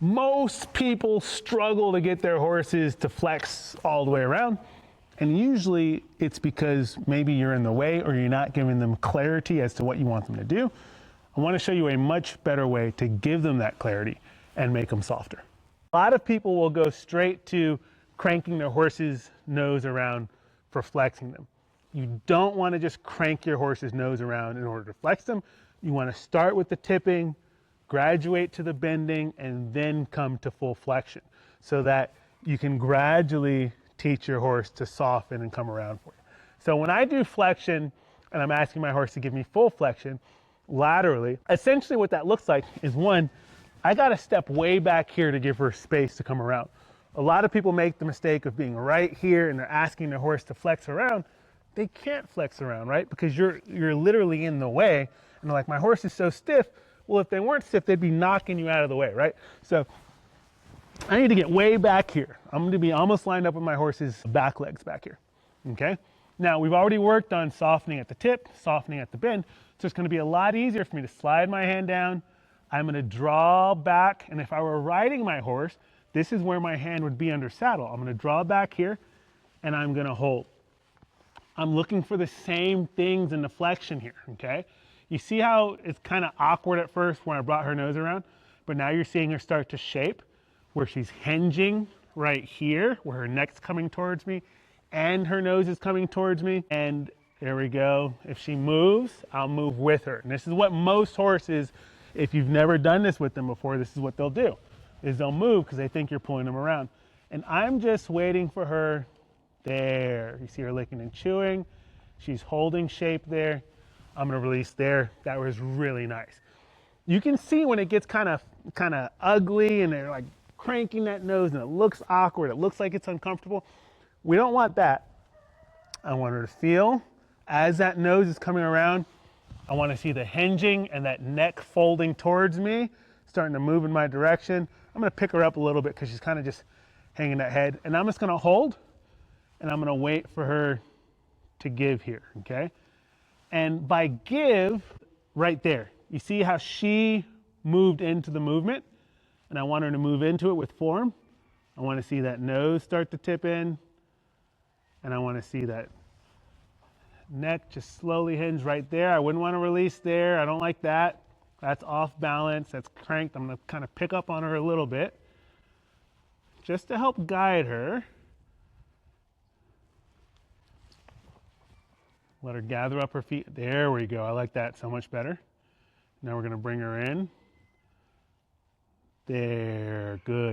Most people struggle to get their horses to flex all the way around. And usually it's because maybe you're in the way or you're not giving them clarity as to what you want them to do. I want to show you a much better way to give them that clarity and make them softer. A lot of people will go straight to cranking their horse's nose around for flexing them. You don't want to just crank your horse's nose around in order to flex them. You want to start with the tipping, graduate to the bending, and then come to full flexion so that you can gradually teach your horse to soften and come around for you. So when I do flexion and I'm asking my horse to give me full flexion laterally, essentially what that looks like is, one, I got to step way back here to give her space to come around. A lot of people make the mistake of being right here and they're asking their horse to flex around. They can't flex around, right? Because you're literally in the way. And they're like, my horse is so stiff. Well, if they weren't stiff, they'd be knocking you out of the way, right? So I need to get way back here. I'm going to be almost lined up with my horse's back legs back here, okay? Now, we've already worked on softening at the tip, softening at the bend, so it's going to be a lot easier for me to slide my hand down. I'm going to draw back, and if I were riding my horse, this is where my hand would be under saddle. I'm going to draw back here, and I'm going to hold. I'm looking for the same things in the flexion here, okay? You see how it's kind of awkward at first when I brought her nose around, but now you're seeing her start to shape, where she's hinging right here, where her neck's coming towards me, and her nose is coming towards me, and there we go. If she moves, I'll move with her. And this is what most horses, if you've never done this with them before, this is what they'll do, is they'll move because they think you're pulling them around. And I'm just waiting for her there. You see her licking and chewing. She's holding shape there. I'm gonna release there. That was really nice. You can see when it gets kind of ugly and they're like cranking that nose and it looks awkward, it looks like it's uncomfortable. We don't want that. I want her to feel as that nose is coming around. I want to see the hinging and that neck folding towards me, starting to move in my direction. I'm going to pick her up a little bit because she's kind of just hanging that head. And I'm just going to hold and I'm going to wait for her to give here, okay? And by give, right there, you see how she moved into the movement? And I want her to move into it with form. I want to see that nose start to tip in. And I want to see that neck just slowly hinge right there. I wouldn't want to release there. I don't like that. That's off balance. That's cranked. I'm going to kind of pick up on her a little bit just to help guide her. Let her gather up her feet. There we go. I like that so much better. Now we're going to bring her in. There, good.